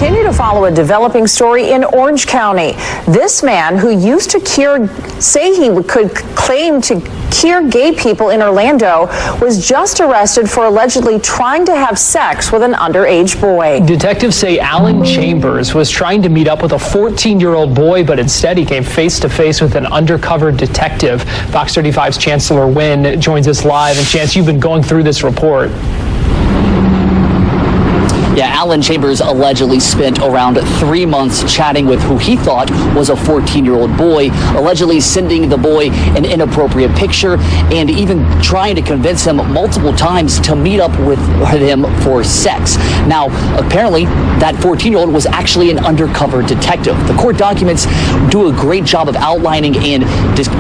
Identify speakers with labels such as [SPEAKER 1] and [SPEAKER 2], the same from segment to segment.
[SPEAKER 1] Continue to follow a developing story in Orange County. This man who used to say he could claim to cure gay people in Orlando was just arrested for allegedly trying to have sex with an underage boy.
[SPEAKER 2] Detectives say Alan Chambers was trying to meet up with a 14-year-old boy, but instead he came face to face with an undercover detective. Fox 35's Chancellor Wynn joins us live. And Chance, you've been going through this report.
[SPEAKER 3] Yeah, Alan Chambers allegedly spent around 3 months chatting with who he thought was a 14-year-old boy, allegedly sending the boy an inappropriate picture and even trying to convince him multiple times to meet up with him for sex. Now, apparently, that 14-year-old was actually an undercover detective. The court documents do a great job of outlining and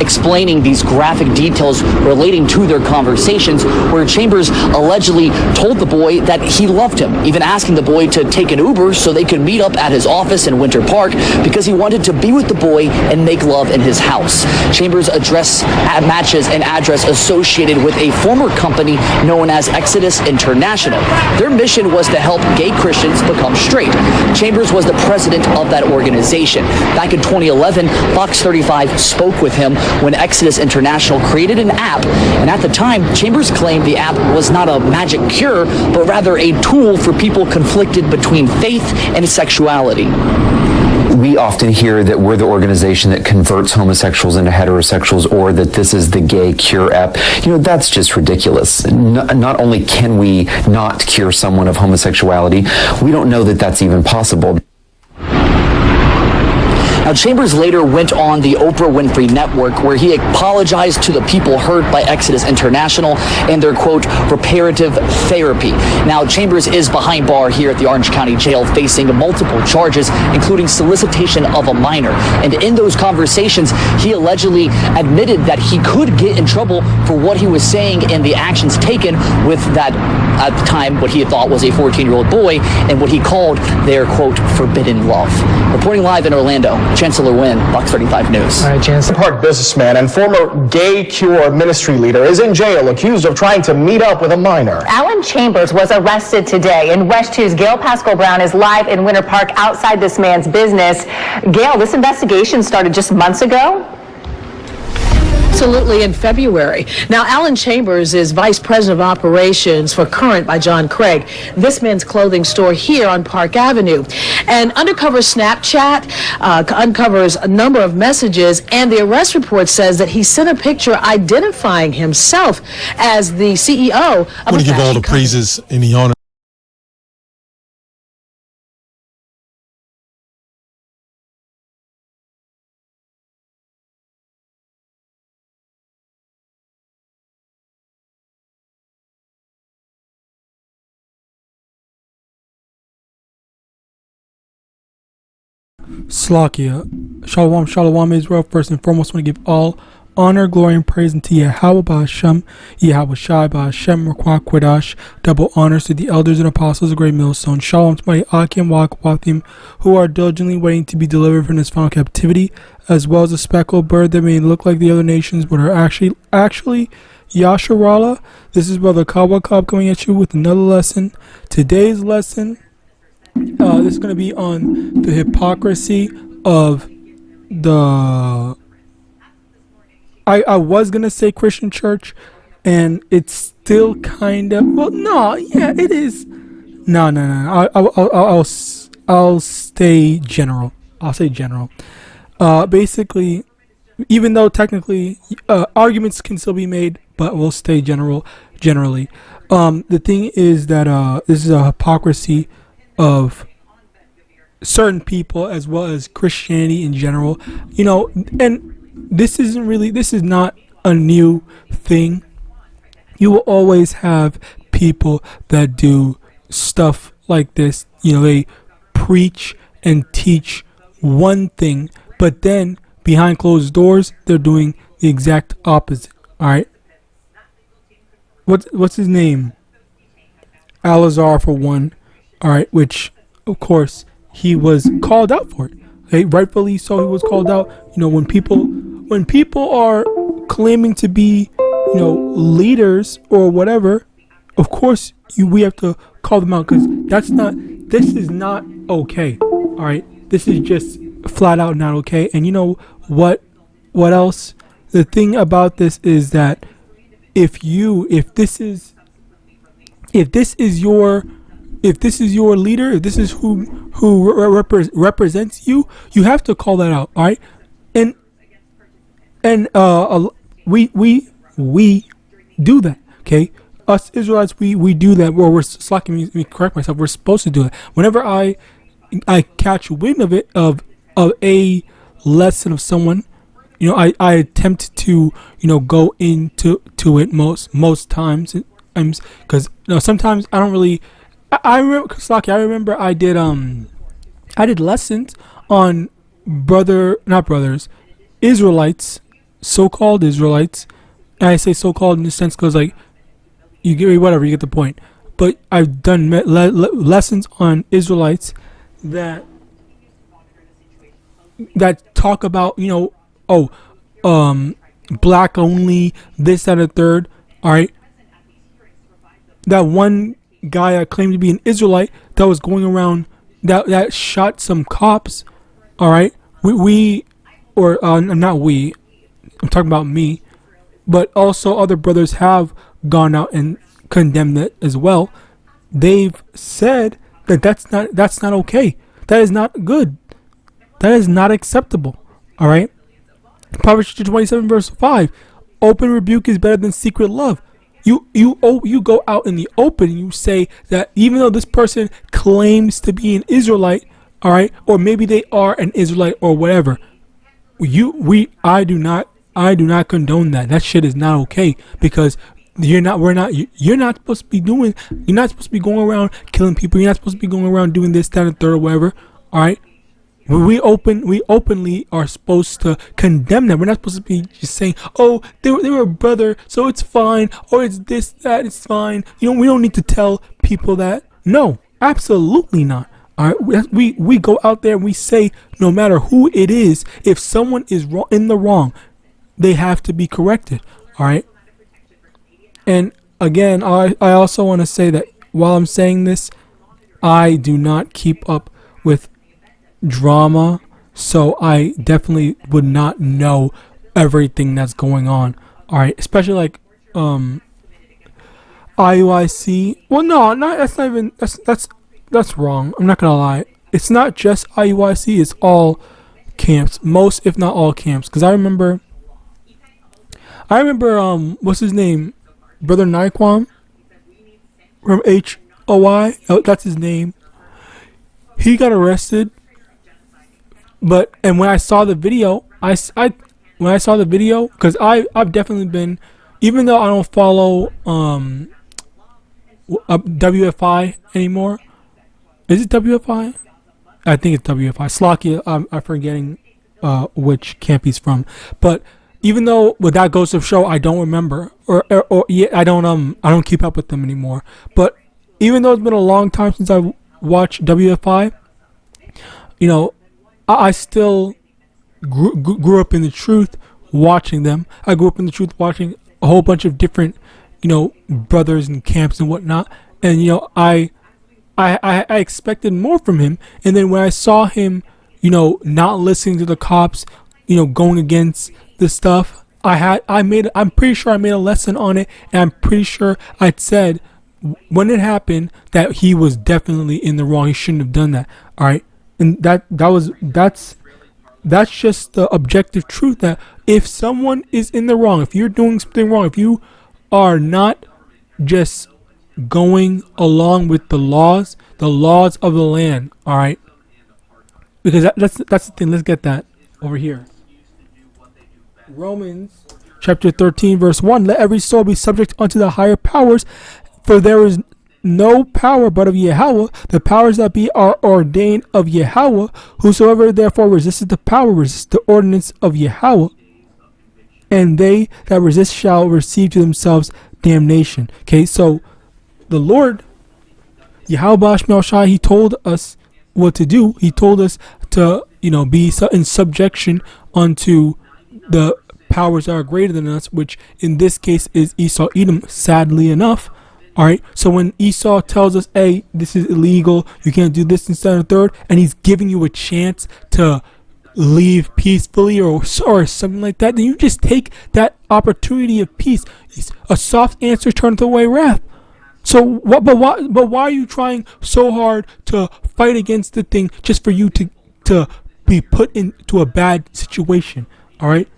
[SPEAKER 3] explaining these graphic details relating to their conversations, where Chambers allegedly told the boy that he loved him, even asking the boy to take an Uber so they could meet up at his office in Winter Park because he wanted to be with the boy and make love in his house. Chambers' address matches an address associated with a former company known as Exodus International. Their mission was to help gay Christians become straight. Chambers was the president of that organization. Back in 2011, Fox 35 spoke with him when Exodus International created an app, and at the time, Chambers claimed the app was not a magic cure, but rather a tool for people conflicted between faith and sexuality.
[SPEAKER 4] We often hear that we're the organization that converts homosexuals into heterosexuals, or that this is the gay cure app. You know, that's just ridiculous. Not only can we not cure someone of homosexuality, we don't know that that's even possible.
[SPEAKER 3] Now, Chambers later went on the Oprah Winfrey Network, where he apologized to the people hurt by Exodus International and their, quote, reparative therapy. Now, Chambers is behind bar here at the Orange County Jail, facing multiple charges, including solicitation of a minor. And in those conversations, he allegedly admitted that he could get in trouble for what he was saying and the actions taken with that, at the time, what he thought was a 14-year-old boy and what he called their, quote, forbidden love. Reporting live in Orlando, Chancellor Wynn, Fox 35 News.
[SPEAKER 2] All right, Chancellor.
[SPEAKER 5] Park businessman and former gay cure ministry leader is in jail accused of trying to meet up with a minor.
[SPEAKER 6] Alan Chambers was arrested today. In West 2's Gail Pascal Brown is live in Winter Park outside this man's business. Gail, this investigation started just months ago?
[SPEAKER 7] Absolutely, in February. Now, Alan Chambers is Vice President of Operations for Current by John Craig, this men's clothing store here on Park Avenue. And undercover Snapchat uncovers a number of messages, and the arrest report says that he sent a picture identifying himself as the CEO of
[SPEAKER 8] I want to give all the praises and the honor.
[SPEAKER 9] Slakia. Shalom, shalom, Israel. First and foremost, I want to give all honor, glory, and praise unto YAHAWAH, Hashem, YAHAWASHI, Hashem, Rakwah, Quadash. Double honors to the elders and apostles of Great Millstone. Shalom to my Akim, Wathim, who are diligently waiting to be delivered from this final captivity, as well as a speckled bird that may look like the other nations, but are actually Yasharallah. This is Brother Kawakab coming at you with another lesson. Today's lesson, this is going to be on the hypocrisy of the, I was going to say Christian church, and it's still kind of, well, no, yeah, it is. No. I'll stay general. I'll say general. Basically, even though technically arguments can still be made, but we'll stay generally. The thing is that this is a hypocrisy of certain people as well as Christianity in general, you know, and this is not a new thing. You will always have people that do stuff like this. You know, they preach and teach one thing, but then behind closed doors, they're doing the exact opposite. All right. What's his name? Alazar, for one. All right, which of course he was called out for it. Okay? Rightfully so, he was called out. You know, when people are claiming to be, you know, leaders or whatever, of course we have to call them out, because this is not okay. All right, this is just flat out not okay. And you know what? What else? The thing about this is that if this is your leader, if this is who represents you, you have to call that out. All right, and we do that. Okay, us Israelites, we do that. Or we're slacking. Let me correct myself. We're supposed to do it. Whenever I catch wind of it, of a lesson of someone, you know, I attempt to, you know, go into it most times, because sometimes I don't really. I remember, Slaki, I remember I did lessons on Israelites, so-called Israelites. And I say so-called in the sense because, like, you get whatever, you get the point. But I've done lessons on Israelites that talk about, you know, black only, this, that, and the third. All right, that one guy I claimed to be an Israelite that was going around that shot some cops. All right, not we. I'm talking about me, but also other brothers have gone out and condemned it as well. They've said that that's not okay. That is not good. That is not acceptable. All right. Proverbs 27 verse 5. Open rebuke is better than secret love. You go out in the open and you say that even though this person claims to be an Israelite, all right, or maybe they are an Israelite or whatever, I do not condone that. That shit is not okay, because you're not supposed to be going around killing people. You're not supposed to be going around doing this, that, and third, or whatever. All right. We openly are supposed to condemn them. We're not supposed to be just saying, "Oh, they were a brother, so it's fine," or "It's this, that, it's fine." You know, we don't need to tell people that. No, absolutely not. All right, we go out there and we say, no matter who it is, if someone is in the wrong, they have to be corrected. All right. And again, I also want to say that while I'm saying this, I do not keep up with drama, so I definitely would not know everything that's going on. All right, especially like IUIC. Well, no, that's not even that's wrong. I'm not gonna lie. It's not just IUIC. It's all camps, most if not all camps. Because I remember what's his name, Brother Naquan from HOI. Oh, that's his name. He got arrested. But when I saw the video, because I've definitely been, even though I don't follow WFI anymore. Is it WFI? I think it's WFI. Slocky, I'm forgetting which camp he's from. But even though, but that goes to show I don't remember, or yeah, I don't keep up with them anymore. But even though it's been a long time since I watched WFI, you know, I still grew up in the truth watching them. I grew up in the truth watching a whole bunch of different, you know, brothers and camps and whatnot. And, you know, I expected more from him. And then when I saw him, you know, not listening to the cops, you know, going against the stuff, I'm pretty sure I made a lesson on it. And I'm pretty sure I said when it happened that he was definitely in the wrong. He shouldn't have done that. All right. And that's just the objective truth, that if someone is in the wrong, if you're doing something wrong, if you are not just going along with the laws of the land, all right? Because that's the thing. Let's get that over here. Romans chapter 13 verse 1. Let every soul be subject unto the higher powers, for there is no power but of Yahweh. The powers that be are ordained of Yahweh. Whosoever therefore resisteth the power resist the ordinance of Yahweh, and they that resist shall receive to themselves damnation. Okay, so the Lord YAHAWAH, he told us what to do. He told us to, you know, be in subjection unto the powers that are greater than us, which in this case is Esau Edom, sadly enough. All right. So when Esau tells us, hey, this is illegal, you can't do this instead of third, and he's giving you a chance to leave peacefully or something like that, then you just take that opportunity of peace. A soft answer turneth away wrath. So what? But why are you trying so hard to fight against the thing just for you to be put into a bad situation? All right.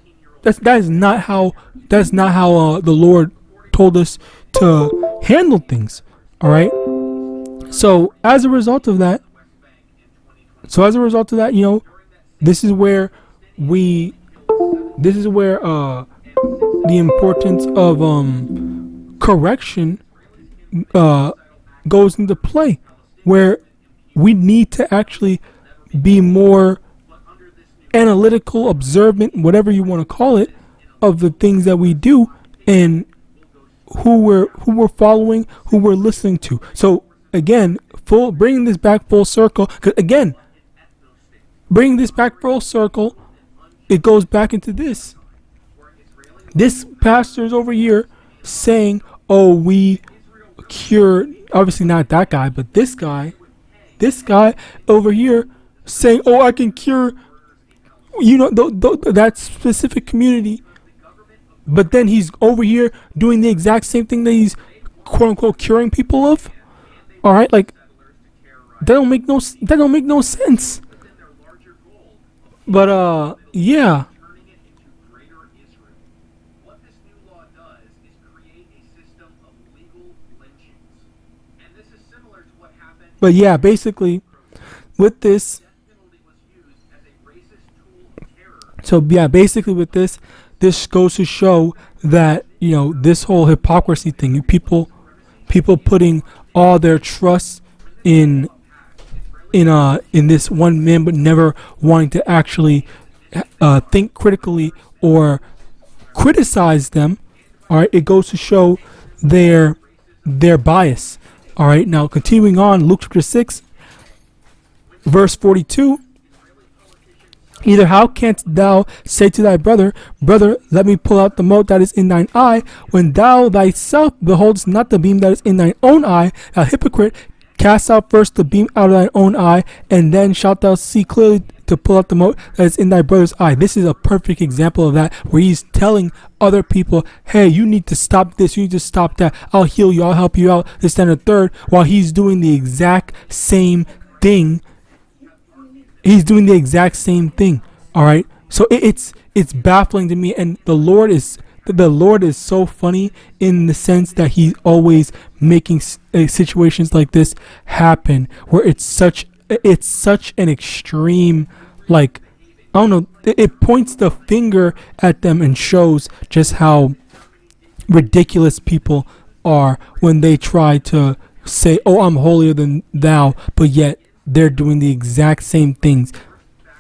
[SPEAKER 9] That is not how the Lord told us to handle things. All right. So as a result of that, you know, this is where the importance of correction goes into play, where we need to actually be more analytical, observant, whatever you want to call it, of the things that we do and who we're following, who we're listening to. So again, bringing this back full circle, because again, bringing this back full circle, it goes back into this. This pastor's over here saying, "Oh, we cure." Obviously not that guy, but this guy over here saying, "Oh, I can cure." You know, that specific community, but then he's over here doing the exact same thing that he's quote unquote curing people of. All right, like that don't make no sense. But yeah. But yeah, basically, with this. So yeah, basically with this goes to show that, you know, this whole hypocrisy thing, people putting all their trust in this one man, but never wanting to actually think critically or criticize them. All right, it goes to show their bias. All right, now continuing on, Luke chapter 6, verse 42. Either how canst thou say to thy brother, Brother, let me pull out the mote that is in thine eye, when thou thyself beholdest not the beam that is in thine own eye? Thou hypocrite, cast out first the beam out of thine own eye, and then shalt thou see clearly to pull out the mote that is in thy brother's eye. This is a perfect example of that, where he's telling other people, hey, you need to stop this, you need to stop that, I'll heal you, I'll help you out, this, then, and the third, while he's doing the exact same thing. He's doing the exact same thing. All right. So it's baffling to me, and the Lord is so funny in the sense that he's always making situations like this happen, where it's such an extreme, like, I don't know, it points the finger at them and shows just how ridiculous people are when they try to say, oh, I'm holier than thou, but yet they're doing the exact same things.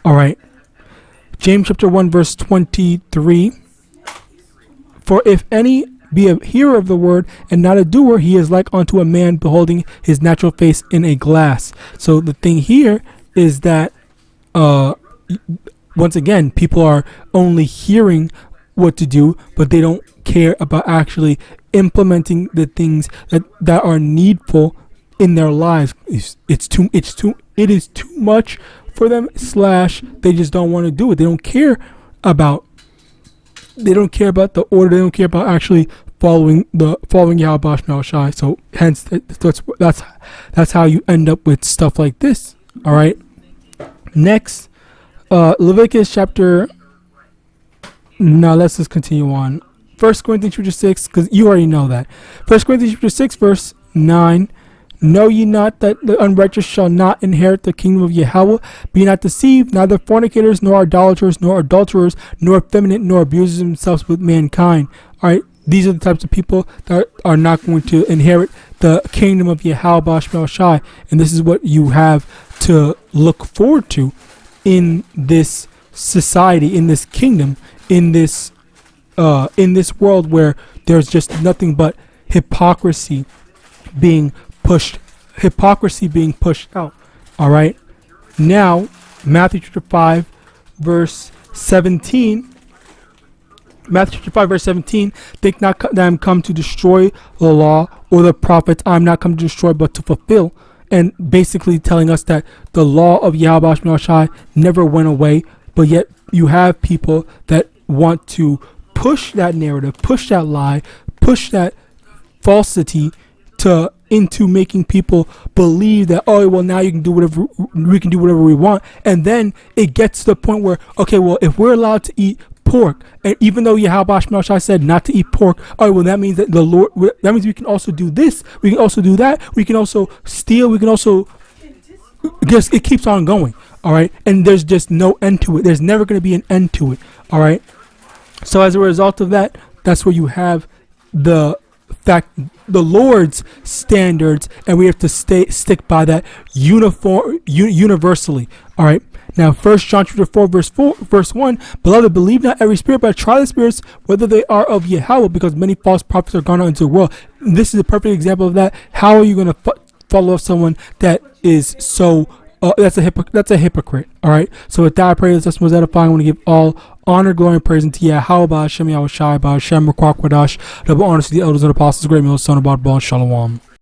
[SPEAKER 9] All right. James chapter 1 verse 23. For if any be a hearer of the word and not a doer, he is like unto a man beholding his natural face in a glass. So the thing here is that once again, people are only hearing what to do, but they don't care about actually implementing the things that are needful in their lives. It is too much for them, / they just don't want to do it. They don't care about the order. They don't care about actually following Yahawadah and MANASHEH. So hence that's how you end up with stuff like this. All right. Next, Leviticus chapter. Now let's just continue on. 1 Corinthians chapter 6, because you already know that. 1 Corinthians chapter 6 verse 9. Know ye not that the unrighteous shall not inherit the kingdom of Yahweh? Be not deceived, neither fornicators, nor idolaters, nor adulterers, nor effeminate, nor abusers themselves with mankind. All right, these are the types of people that are not going to inherit the kingdom of Yahawadah, and this is what you have to look forward to in this society, in this kingdom, in this world where there's just nothing but hypocrisy being pushed out. All right. Now, Matthew chapter 5, verse 17. Matthew chapter 5, verse 17. Think not that I am come to destroy the law or the prophets, I'm not come to destroy but to fulfill, and basically telling us that the law of YAHAWASHI never went away, but yet you have people that want to push that narrative, push that lie, push that falsity into making people believe that, oh well, now we can do whatever we want. And then it gets to the point where, okay, well, if we're allowed to eat pork, and even though Yahawadah said not to eat pork, oh well, that means that that means we can also do this, we can also do that, we can also steal, we can also just, it keeps on going. All right, and there's just no end to it. There's never going to be an end to it. All right, so as a result of that, that's where you have the Lord's standards, and we have to stick by that universally. All right. Now, 1 John 4 verse 1, beloved, believe not every spirit, but try the spirits whether they are of Yahweh, because many false prophets are gone out into the world. And this is a perfect example of that. How are you going to follow someone that is so that's a hypocrite? All right. So with that, I pray this lesson was edifying. I want to give all honor, glory, and praise unto YAHAWAH, SHAMAIWAN, double honor to the elders and apostles, great meal, son of God, Shalom.